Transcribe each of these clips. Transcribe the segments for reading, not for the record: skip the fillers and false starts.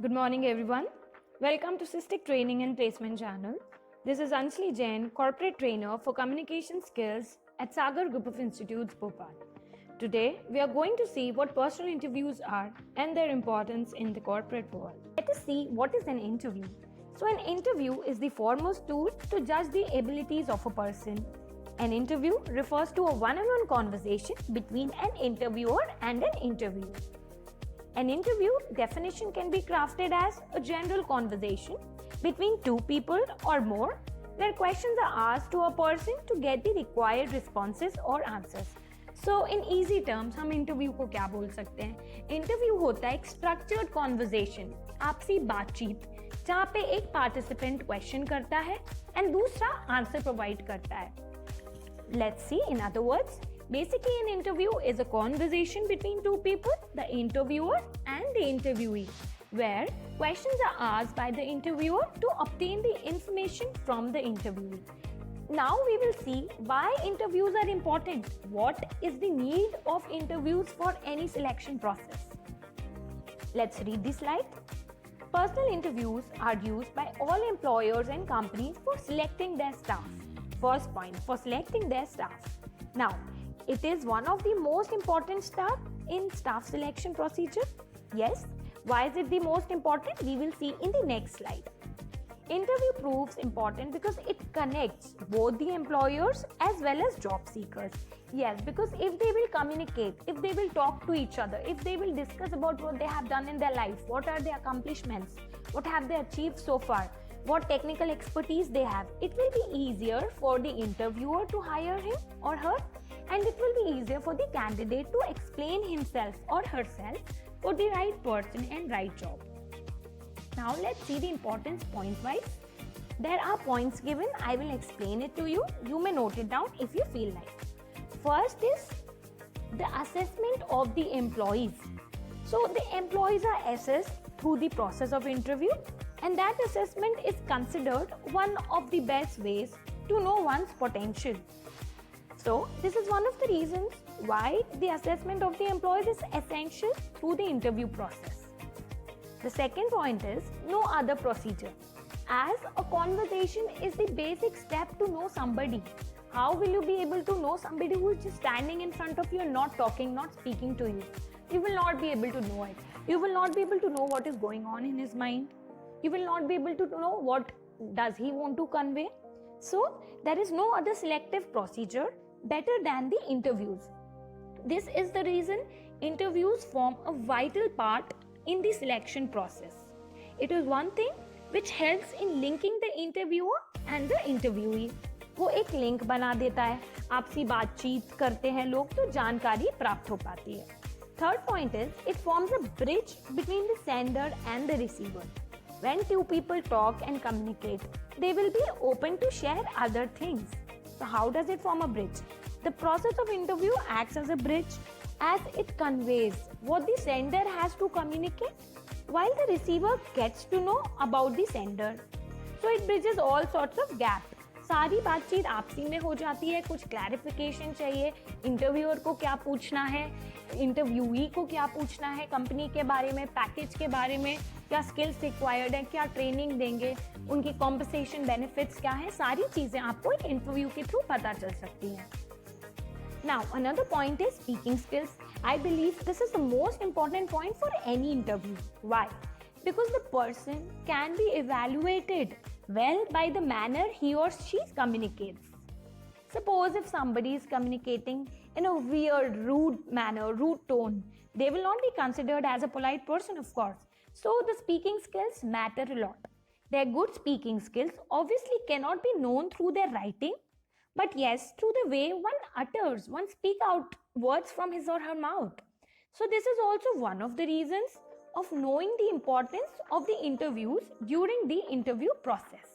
Good morning, everyone. Welcome to Cystic Training and Placement Channel. This is Anjali Jain, Corporate Trainer for Communication Skills at Sagar Group of Institutes, Bhopal. Today, we are going to see what personal interviews are and their importance in the corporate world. Let us see what is an interview. So, an interview is the foremost tool to judge the abilities of a person. An interview refers to a one-on-one conversation between an interviewer and an interviewee. An interview definition can be crafted as a general conversation between two people or more where questions are asked to a person to get the required responses or answers. So in easy terms हम interview को क्या बोल सकते हैं? Interview होता है एक structured conversation, आपसी बातचीत, जहाँ पे एक पार्टिसिपेंट क्वेश्चन करता है एंड दूसरा आंसर प्रोवाइड करता है. Let's see, in other words, basically an interview is a conversation between two people, the interviewer and the interviewee, where questions are asked by the interviewer to obtain the information from the interviewee. Now we will see why interviews are important. What is the need of interviews for any selection process? Let's read the slide. Personal interviews are used by all employers and companies for selecting their staff. First point, for selecting their staff. Now, it is one of the most important step in staff selection procedure. Yes, why is it the most important? We will see in the next slide. Interview proves important because it connects both the employers as well as job seekers. Yes, because if they will communicate, if they will talk to each other, if they will discuss about what they have done in their life, what are their accomplishments, what have they achieved so far, what technical expertise they have, it will be easier for the interviewer to hire him or her, and it will be easier for the candidate to explain himself or herself for the right person and right job. Now let's see the importance point wise. There are points given. I will explain it to you. You may note it down if you feel like. First is the assessment of the employees. So the employees are assessed through the process of interview, and that assessment is considered one of the best ways to know one's potential. So this is one of the reasons why the assessment of the employees is essential through the interview process. The second point is no other procedure. As a conversation is the basic step to know somebody. How will you be able to know somebody who is just standing in front of you and not talking, not speaking to you? You will not be able to know it. You will not be able to know what is going on in his mind. You will not be able to know what does he want to convey. So there is no other selective procedure better than the interviews. This is the reason interviews form a vital part in the selection process. It is one thing which helps in linking the interviewer and the interviewee. वो एक link बना देता है, आपसी बातचीत करते हैं लोग तो जानकारी प्राप्त हो पाती है. Third point is it forms a bridge between the sender and the receiver. When two people talk and communicate, they will be open to share other things. So how does it form a bridge? The process of interview acts as a bridge as it conveys what the sender has to communicate while the receiver gets to know about the sender. So it bridges all sorts of gaps. सारी बातचीत आपसी में हो जाती है, कुछ clarification चाहिए, interviewer को क्या पूछना है, इंटरव्यूई को क्या पूछना है कंपनी के बारे में, पैकेज के बारे में, क्या स्किल्स रिक्वायर्ड है, क्या ट्रेनिंग देंगे, उनकी कॉम्पनसेशन बेनिफिट्स क्या है, सारी चीज़ें आपको एक इंटरव्यू के थ्रू पता चल सकती हैं. Now, another point is speaking skills. I believe this is the most important point for any interview. Why? Because the person can be evaluated well by the manner he or she communicates. Suppose if somebody is communicating in a weird, rude manner, rude tone, they will not be considered as a polite person, of course. So the speaking skills matter a lot. Their good speaking skills obviously cannot be known through their writing, but yes, through the way one utters, one speak out words from his or her mouth. So this is also one of the reasons of knowing the importance of the interviews during the interview process.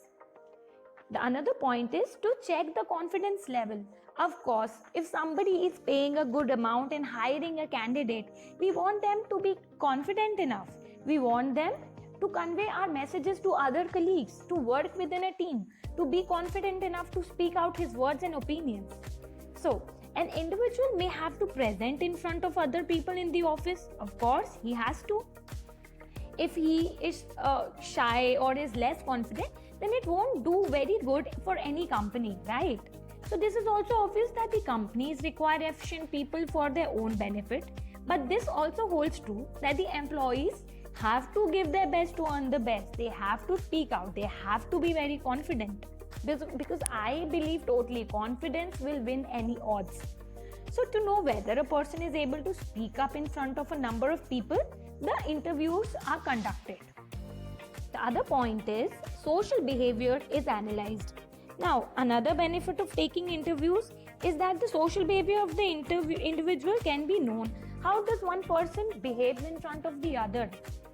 The another point is to check the confidence level. Of course, if somebody is paying a good amount and hiring a candidate, we want them to be confident enough. We want them to convey our messages to other colleagues, to work within a team, to be confident enough to speak out his words and opinions. So, an individual may have to present in front of other people in the office. Of course, he has to. if he is shy or is less confident, then it won't do very good for any company, right? So this is also obvious that the companies require efficient people for their own benefit, but this also holds true that the employees have to give their best to earn the best. They have to speak out, they have to be very confident, because I believe totally confidence will win any odds. So to know whether a person is able to speak up in front of a number of people, the interviews are conducted. The other point is social behavior is analyzed. Now, another benefit of taking interviews is that the social behavior of the individual can be known. How does one person behave in front of the other?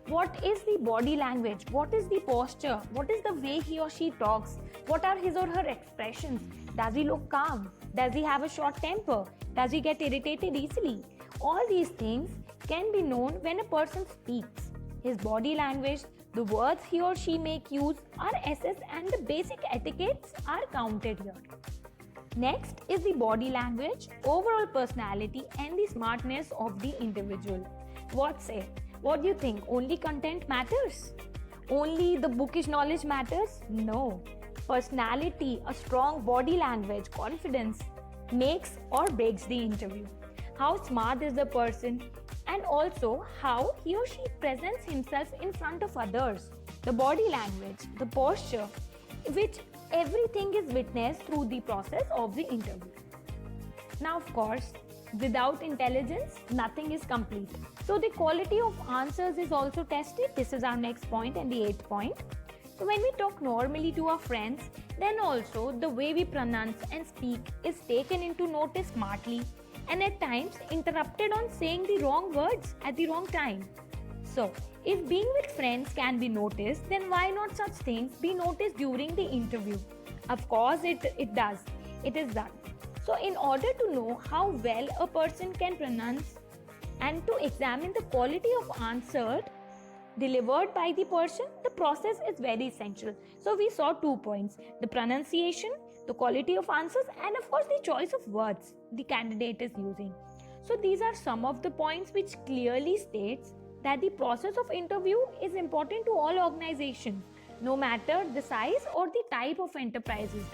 What is the body language? What is the posture? What is the way he or she talks? What are his or her expressions? Does he look calm? Does he have a short temper? Does he get irritated easily? All these things can be known when a person speaks. His body language, the words he or she make use are assessed, and the basic etiquettes are counted here. Next is the body language, overall personality, and the smartness of the individual. What say? What do you think? Only content matters? Only the bookish knowledge matters? No. Personality, a strong body language, confidence makes or breaks the interview. How smart is the person, and also how he or she presents himself in front of others. The body language, the posture, which everything is witnessed through the process of the interview. Now, of course, without intelligence, nothing is complete. So the quality of answers is also tested. This is our next point and the 8th point. So when we talk normally to our friends, then also the way we pronounce and speak is taken into notice smartly, and at times interrupted on saying the wrong words at the wrong time. So, if being with friends can be noticed, then why not such things be noticed during the interview? Of course, it does. It is done. So, in order to know how well a person can pronounce and to examine the quality of answer delivered by the person, the process is very essential. So, we saw 2 points: the pronunciation, the quality of answers, and of course the choice of words the candidate is using. So these are some of the points which clearly states that the process of interview is important to all organizations, no matter the size or the type of enterprises.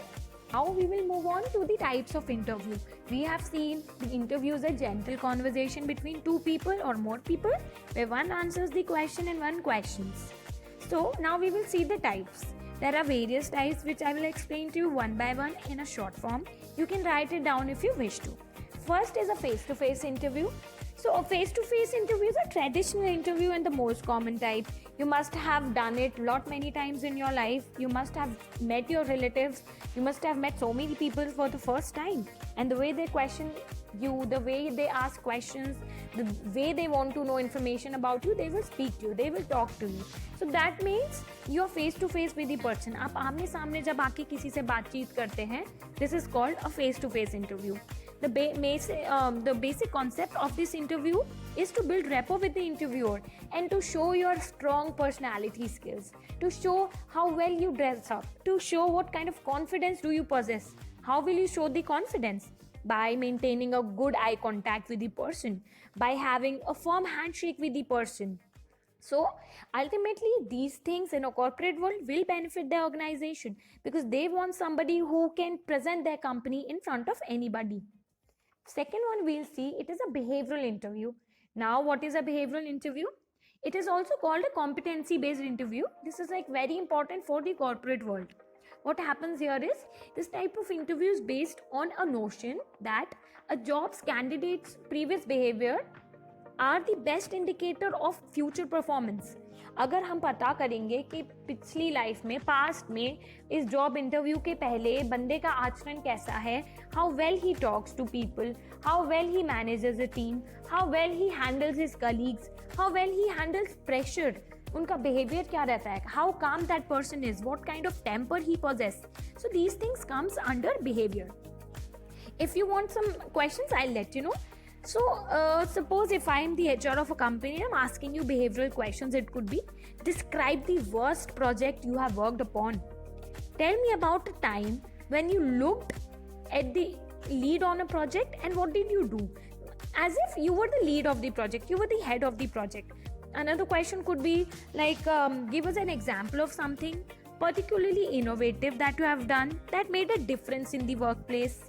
Now we will move on to the types of interview. We have seen the interview is a gentle conversation between two people or more people, where one answers the question and one questions. So now we will see the types. There are various types which I will explain to you one by one in a short form. You can write it down if you wish to. First is a face-to-face interview. So a face-to-face interview is a traditional interview and the most common type. You must have done it many times in your life. You must have met your relatives. You must have met so many people for the first time. And the way they question you, the way they ask questions, the way they want to know information about you, they will speak to you, they will talk to you. So that means you are face to face with the person. आप आमने सामने जब आके किसी से बातचीत करते हैं, this is called a face to face interview. The basic concept of this interview is to build rapport with the interviewer and to show your strong personality skills, to show how well you dress up, to show what kind of confidence do you possess. How will you show the confidence? By maintaining a good eye contact with the person, by having a firm handshake with the person. So ultimately these things in a corporate world will benefit the organization because they want somebody who can present their company in front of anybody. Second one we'll see, it is a behavioral interview. Now what is a behavioral interview? It is also called a competency based interview. This is very important for the corporate world. What happens here is, this type of interview is based on a notion that a job's candidate's previous behavior are the best indicator of future performance. अगर हम पता करेंगे कि पिछली life में, past में, इस job interview के पहले बंदे का आचरण कैसा है, how well he talks to people, how well he manages a team, how well he handles his colleagues, how well he handles pressure, उनका behavior क्या रहता है, how calm that person is, what kind of temper he possesses. So these things comes under behavior. If you want some questions, I'll let you know. So suppose if I am the HR of a company, I'm asking you behavioral questions. It could be, describe the worst project you have worked upon. Tell me about a time when you looked at the lead on a project and what did you do? As if you were the lead of the project, you were the head of the project. Another question could be like, give us an example of something particularly innovative that you have done that made a difference in the workplace.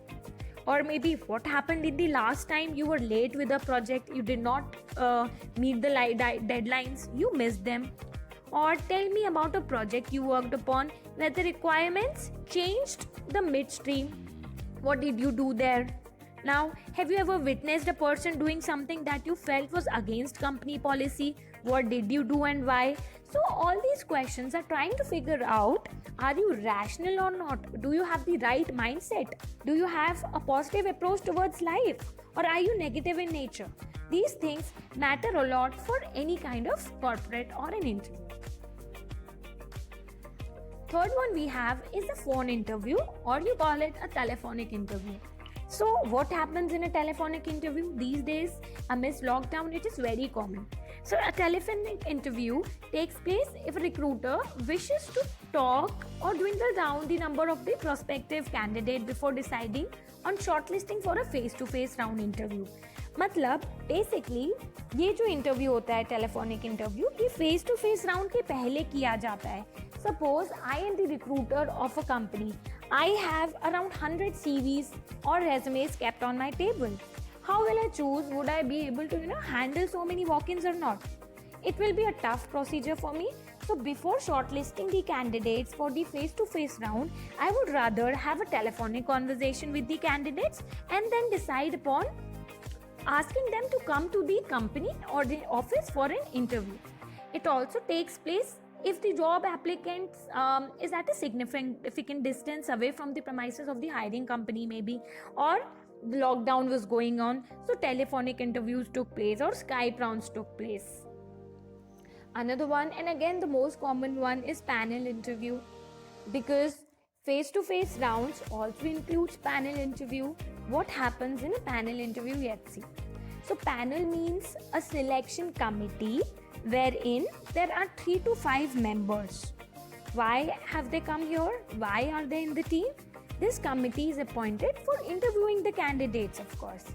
Or maybe what happened in the last time you were late with a project, you did not meet the deadlines, you missed them. Or tell me about a project you worked upon where the requirements changed the midstream. What did you do there? Now, have you ever witnessed a person doing something that you felt was against company policy? What did you do and why? So all these questions are trying to figure out, are you rational or not? Do you have the right mindset? Do you have a positive approach towards life? Or are you negative in nature? These things matter a lot for any kind of corporate or an interview. Third one we have is a phone interview, or you call it a telephonic interview. So what happens in a telephonic interview these days? Amidst lockdown, it is very common. So a telephonic interview takes place if a recruiter wishes to talk or dwindle down the number of the prospective candidate before deciding on shortlisting for a face-to-face round interview. मतलब basically ये जो interview होता है telephonic interview, ये face to face round के पहले किया जाता है. Suppose I am the recruiter of a company. I have around 100 CVs or resumes kept on my table. How will I choose? Would I be able to handle so many walk-ins or not? It will be a tough procedure for me. So before shortlisting the candidates for the face-to-face round, I would rather have a telephonic conversation with the candidates and then decide upon asking them to come to the company or the office for an interview. It also takes place if the job applicant is at a significant distance away from the premises of the hiring company maybe, or the lockdown was going on, so telephonic interviews took place or Skype rounds took place. Another one, and again the most common one, is panel interview, because face-to-face rounds also includes panel interview. What happens in a panel interview? Let's see. So panel means a selection committee wherein there are 3 to 5 members. Why have they come here? Why are they in the team? This committee is appointed for interviewing the candidates, of course.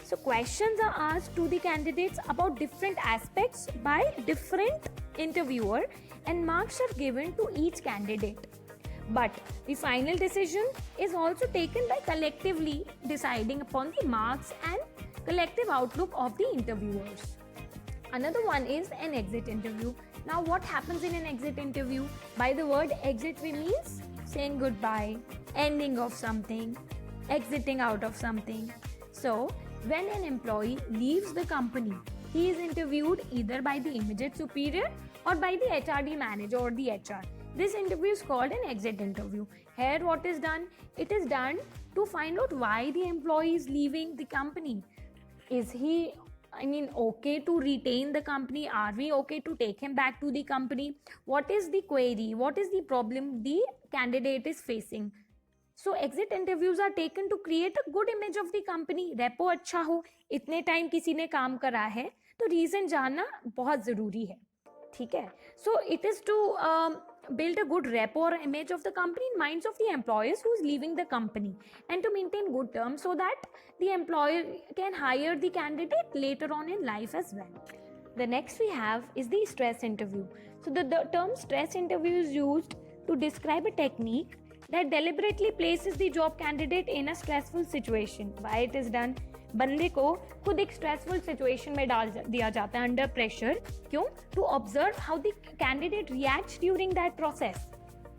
So questions are asked to the candidates about different aspects by different interviewer, and marks are given to each candidate. But the final decision is also taken by collectively deciding upon the marks and collective outlook of the interviewers. Another one is an exit interview. Now what happens in an exit interview? By the word exit we means saying goodbye, ending of something, exiting out of something. So when an employee leaves the company, he is interviewed either by the immediate superior or by the HRD manager or the HR. This interview is called an exit interview. Here what is done? It is done to find out why the employee is leaving the company. Is he okay to retain the company? Are we okay to take him back to the company? What is the query? What is the problem the candidate is facing? So exit interviews are taken to create a good image of the company. Repo अच्छा हो, इतने time किसी ने काम करा है, तो reason जानना बहुत जरूरी है. ठीक है. So it is to build a good rapport or image of the company in minds of the employees who is leaving the company, and to maintain good terms so that the employer can hire the candidate later on in life as well. The next we have is the stress interview. So the term stress interview is used to describe a technique that deliberately places the job candidate in a stressful situation. Why it is done? बंदे को खुद एक stressful situation में डाल दिया जाता है under pressure. क्यों? To observe how the candidate reacts during that process.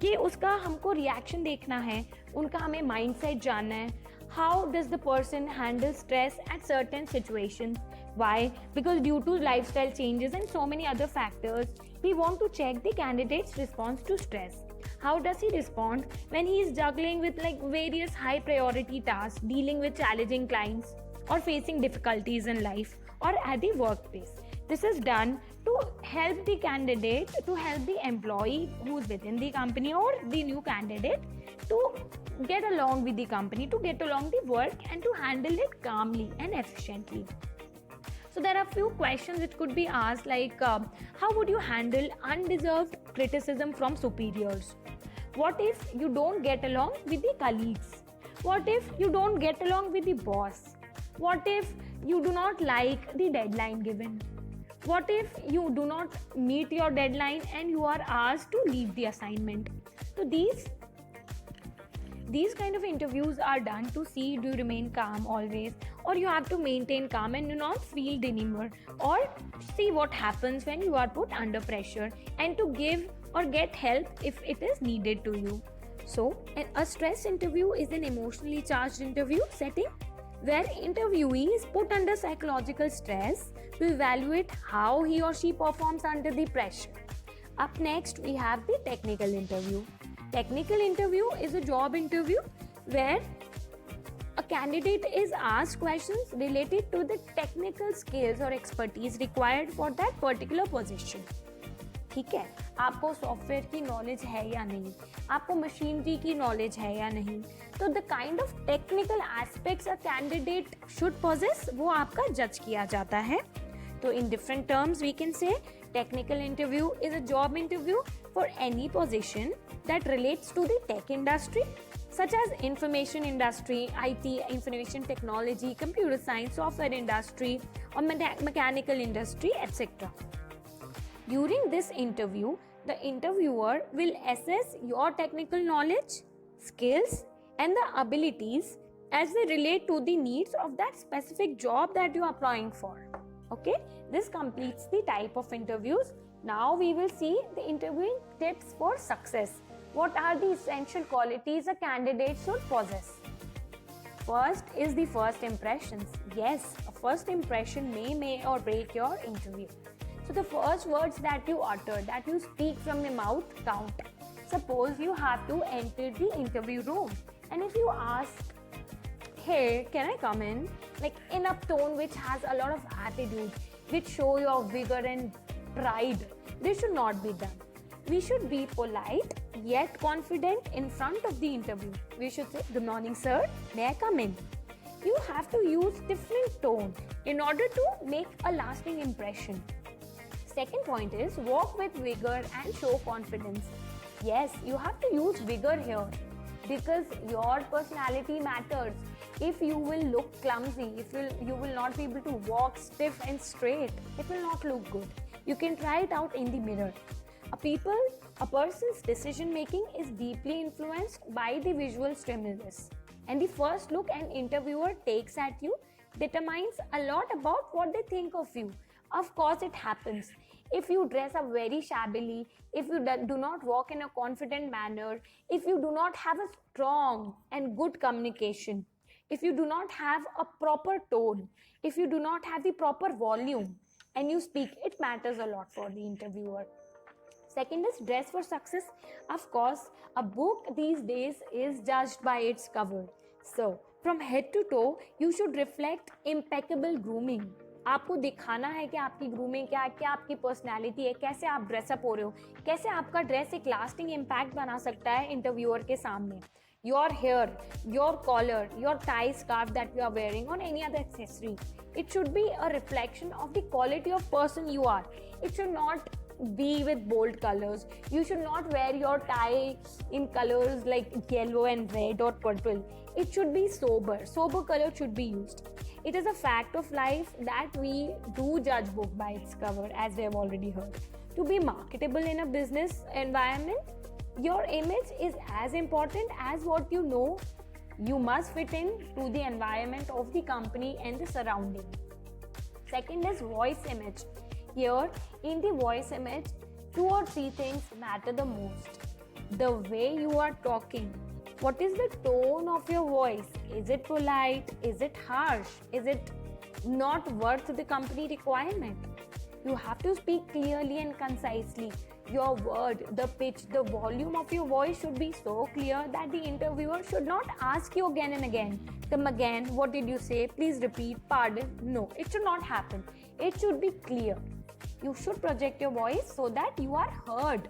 कि उसका हमको रिएक्शन देखना है, उनका हमें माइंडसेट जानना है. How does the person handle stress at certain situations. Why? Because due to lifestyle changes and so many other factors, we want to check the candidate's response to stress. How does he respond when he is juggling with various high priority tasks, dealing with challenging clients, or facing difficulties in life or at the workplace? This is done to help the candidate, to help the employee who is within the company or the new candidate to get along with the company, to get along the work and to handle it calmly and efficiently. So there are few questions which could be asked how would you handle undeserved criticism from superiors? What if you don't get along with the colleagues? What if you don't get along with the boss? What if you do not like the deadline given? What if you do not meet your deadline and you are asked to leave the assignment? So these kind of interviews are done to see do you remain calm always, or you have to maintain calm and do not feel demure, or see what happens when you are put under pressure, and to give or get help if it is needed to you. So a stress interview is an emotionally charged interview setting where interviewee is put under psychological stress to evaluate how he or she performs under the pressure. Up next, we have the technical interview. Technical interview is a job interview where a candidate is asked questions related to the technical skills or expertise required for that particular position. ठीक है, आपको software की knowledge है या नहीं, आपको machinery की knowledge है या नहीं, तो the kind of technical aspects a candidate should possess वो आपका जज किया जाता है. तो in different terms we can say technical interview is a job interview for any position that relates to the tech industry such as information industry, IT, information technology, computer science, software industry or mechanical industry, etc. During this interview, the interviewer will assess your technical knowledge, skills and the abilities as they relate to the needs of that specific job that you are applying for. Okay, this completes the type of interviews. Now we will see the interviewing tips for success. What are the essential qualities a candidate should possess? First is the first impressions. Yes, a first impression may or break your interview. So the first words that you utter, that you speak from your mouth count. Suppose you have to enter the interview room and if you ask, hey, can I come in? Like in a tone which has a lot of attitude, which show your vigor and pride. This should not be done. We should be polite yet confident in front of the interview. We should say, good morning sir, may I come in? You have to use different tone in order to make a lasting impression. Second point is walk with vigor and show confidence. Yes, you have to use vigor here because your personality matters. If you will look clumsy, if you will not be able to walk stiff and straight, it will not look good. You can try it out in the mirror. A person's decision making is deeply influenced by the visual stimulus, and the first look an interviewer takes at you determines a lot about what they think of you. Of course, it happens. If you dress up very shabbily, if you do not walk in a confident manner, if you do not have a strong and good communication, if you do not have a proper tone, if you do not have the proper volume and you speak, it matters a lot for the interviewer. Second is dress for success. Of course, a book these days is judged by its cover. So, from head to toe, you should reflect impeccable grooming. आपको दिखाना है कि आपकी grooming क्या है, क्या आपकी personality है, कैसे आप ड्रेसअप हो रहे हो, कैसे आपका ड्रेस एक लास्टिंग इम्पैक्ट बना सकता है इंटरव्यूअर के सामने. Your hair, your collar, your tie scarf that you are wearing or any other accessory, it should be a reflection of the quality of person you are. It should not be with bold colors. You should not wear your tie in colors like yellow and red or purple. It should be sober. Sober color should be used. It is a fact of life that we do judge book by its cover, as we have already heard. To be marketable in a business environment, your image is as important as what you know. You must fit in to the environment of the company and the surrounding. Second is voice image. Here, in the voice image, 2 or 3 things matter the most. The way you are talking. What is the tone of your voice? Is it polite? Is it harsh? Is it not worth the company requirement? You have to speak clearly and concisely. Your word, the pitch, the volume of your voice should be so clear that the interviewer should not ask you again and again. Come again, what did you say? Please repeat, pardon. No, it should not happen. It should be clear. You should project your voice so that you are heard.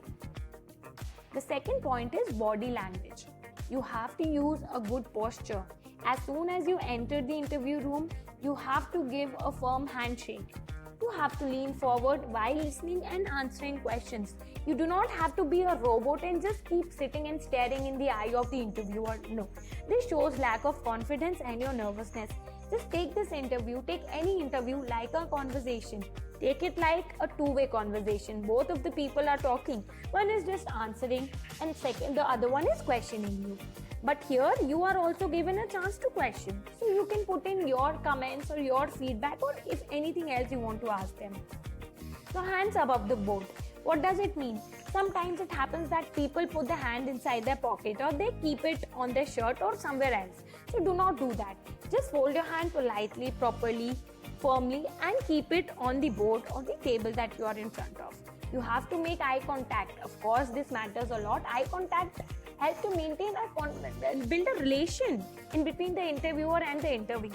The second point is body language. You have to use a good posture. As soon as you enter the interview room, you have to give a firm handshake. You have to lean forward while listening and answering questions. You do not have to be a robot and just keep sitting and staring in the eye of the interviewer. No, this shows lack of confidence and your nervousness. Just take this interview, take any interview like a conversation. Take it like a two-way conversation. Both of the people are talking. One is just answering and the other one is questioning you. But here you are also given a chance to question. So you can put in your comments or your feedback or if anything else you want to ask them. So hands above the board. What does it mean? Sometimes it happens that people put the hand inside their pocket or they keep it on their shirt or somewhere else. So do not do that. Just hold your hand politely, properly, firmly and keep it on the board or the table that you are in front of. You have to make eye contact. Of course, this matters a lot. Eye contact helps to maintain build a relation in between the interviewer and the interview.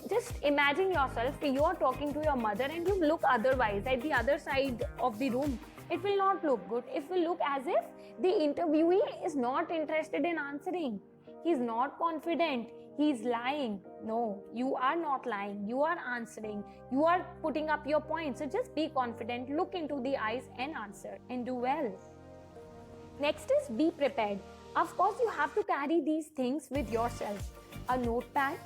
Just imagine yourself, you are talking to your mother and you look otherwise at the other side of the room. It will not look good. It will look as if the interviewee is not interested in answering. He is not confident. He is lying. No, you are not lying. You are answering. You are putting up your points. So just be confident, look into the eyes and answer and do well. Next is be prepared. Of course, you have to carry these things with yourself. A notepad,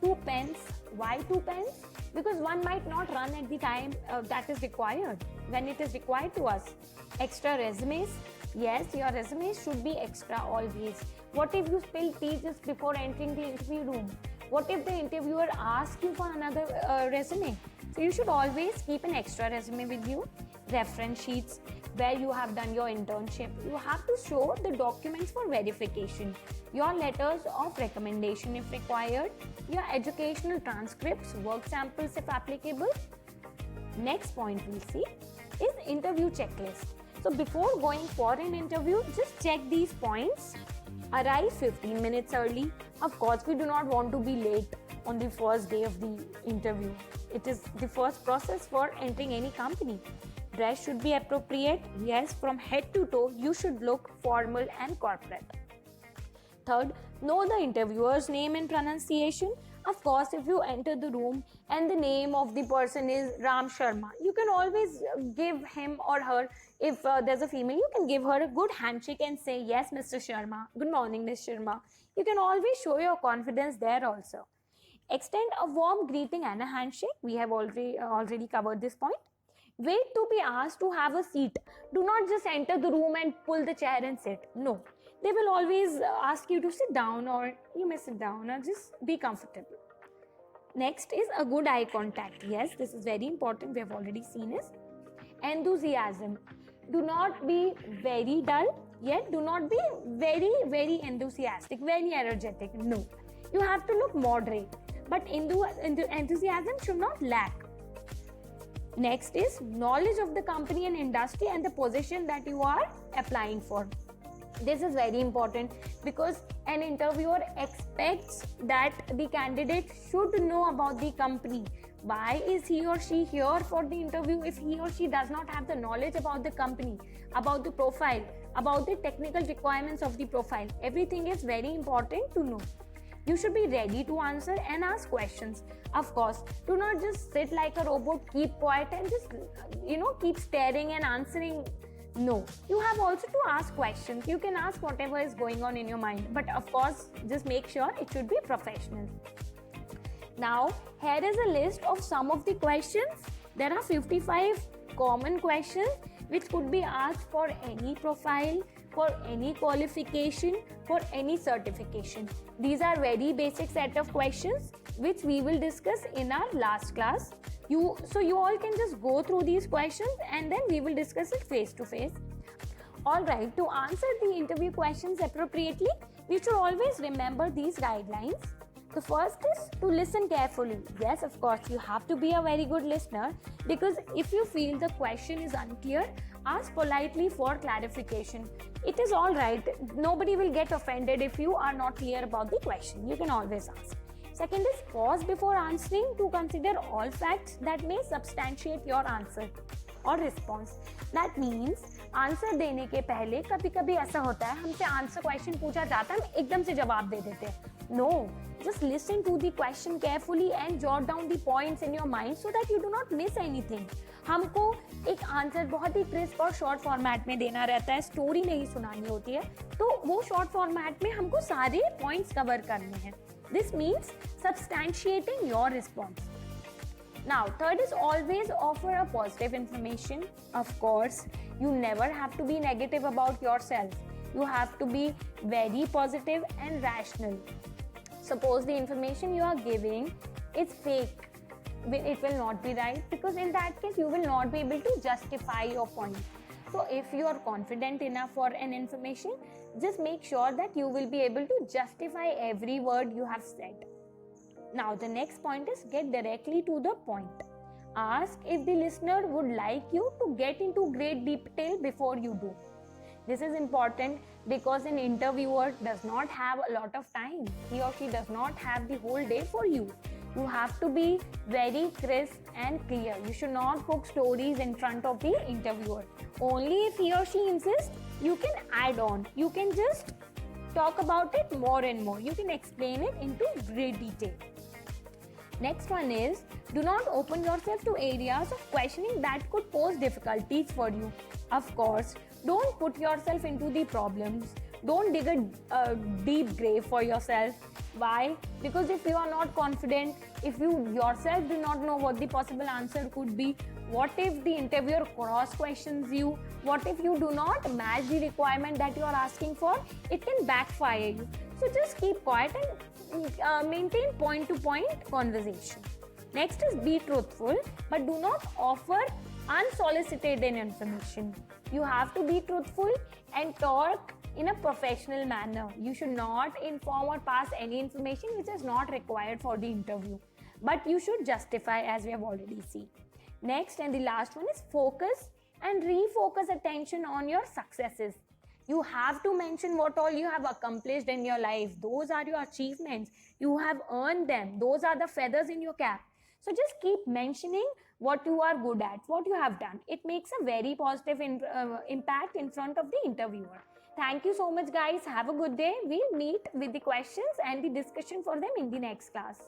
2 pens. Why 2 pens? Because one might not run at the time that is required, when it is required to us. Extra resumes. Yes, your resume should be extra always. What if you spill tea just before entering the interview room? What if the interviewer asks you for another resume? So you should always keep an extra resume with you. Reference sheets, where you have done your internship. You have to show the documents for verification. Your letters of recommendation if required. Your educational transcripts, work samples if applicable. Next point we'll see is interview checklist. So before going for an interview, just check these points. Arrive 15 minutes early. Of course, we do not want to be late on the first day of the interview. It is the first process for entering any company. Dress should be appropriate. Yes, from head to toe, you should look formal and corporate. Third, know the interviewer's name and pronunciation. Of course, if you enter the room and the name of the person is Ram Sharma, you can always give him or her, if there's a female, you can give her a good handshake and say, yes, Mr. Sharma. Good morning, Ms. Sharma. You can always show your confidence there also. Extend a warm greeting and a handshake. We have already covered this point. Wait to be asked to have a seat. Do not just enter the room and pull the chair and sit. No. They will always ask you to sit down or you may sit down or just be comfortable. Next is a good eye contact. Yes, this is very important. We have already seen this. Enthusiasm. Do not be very dull, yet do not be very, very enthusiastic, very energetic. No. You have to look moderate. But enthusiasm should not lack. Next is knowledge of the company and industry and the position that you are applying for. This is very important because an interviewer expects that the candidate should know about the company. Why is he or she here for the interview if he or she does not have the knowledge about the company, about the profile, about the technical requirements of the profile? Everything is very important to know. You should be ready to answer and ask questions. Of course, do not just sit like a robot, keep quiet and just, keep staring and answering. No, you have also to ask questions. You can ask whatever is going on in your mind. But of course, just make sure it should be professional. Now, here is a list of some of the questions. There are 55 common questions which could be asked for any profile, for any qualification, for any certification. These are very basic set of questions which we will discuss in our last class. So you all can just go through these questions and then we will discuss it face to face. Alright, to answer the interview questions appropriately, we should always remember these guidelines. The first is to listen carefully. Yes, of course, you have to be a very good listener because if you feel the question is unclear, ask politely for clarification. It is alright. Nobody will get offended if you are not clear about the question. You can always ask. Second is pause before answering to consider all facts that may substantiate your answer or response. That means answer देने के पहले कभी-कभी ऐसा होता है हमसे answer question पूछा जाता है हम एकदम से जवाब दे देते हैं. No, just listen to the question carefully and jot down the points in your mind so that you do not miss anything. हमको एक आंसर बहुत ही क्रिस्प और शॉर्ट फॉर्मेट में देना रहता है, स्टोरी नहीं सुनानी होती है, तो वो शॉर्ट फॉर्मेट में हमको सारे पॉइंट्स कवर करने हैं. This means substantiating your response. Now, third is always offer a positive information. Of course, you never have to be negative about yourself. You have to be very positive and rational. Suppose the information you are giving is fake, it will not be right, because in that case you will not be able to justify your point. So if you are confident enough for an information, just make sure that you will be able to justify every word you have said. Now the next point is get directly to the point. Ask if the listener would like you to get into great detail before you do. This is important because an interviewer does not have a lot of time. He or she does not have the whole day for you. You have to be very crisp and clear. You should not cook stories in front of the interviewer. Only if he or she insists, you can add on. You can just talk about it more and more. You can explain it into great detail. Next one is, do not open yourself to areas of questioning that could pose difficulties for you. Of course, don't put yourself into the problems. Don't dig a deep grave for yourself. Why? Because if you are not confident, if you yourself do not know what the possible answer could be, what if the interviewer cross questions you? What if you do not match the requirement that you are asking for? It can backfire you. So just keep quiet and maintain point-to-point conversation. Next is be truthful, but do not offer unsolicited information. You have to be truthful and talk in a professional manner. You should not inform or pass any information which is not required for the interview, but you should justify, as we have already seen. Next and the last one is focus and refocus attention on your successes. You have to mention what all you have accomplished in your life. Those are your achievements. You have earned them. Those are the feathers in your cap. So just keep mentioning what you are good at, what you have done. It makes a very positive impact in front of the interviewer. Thank you so much, guys. Have a good day. We'll meet with the questions and the discussion for them in the next class.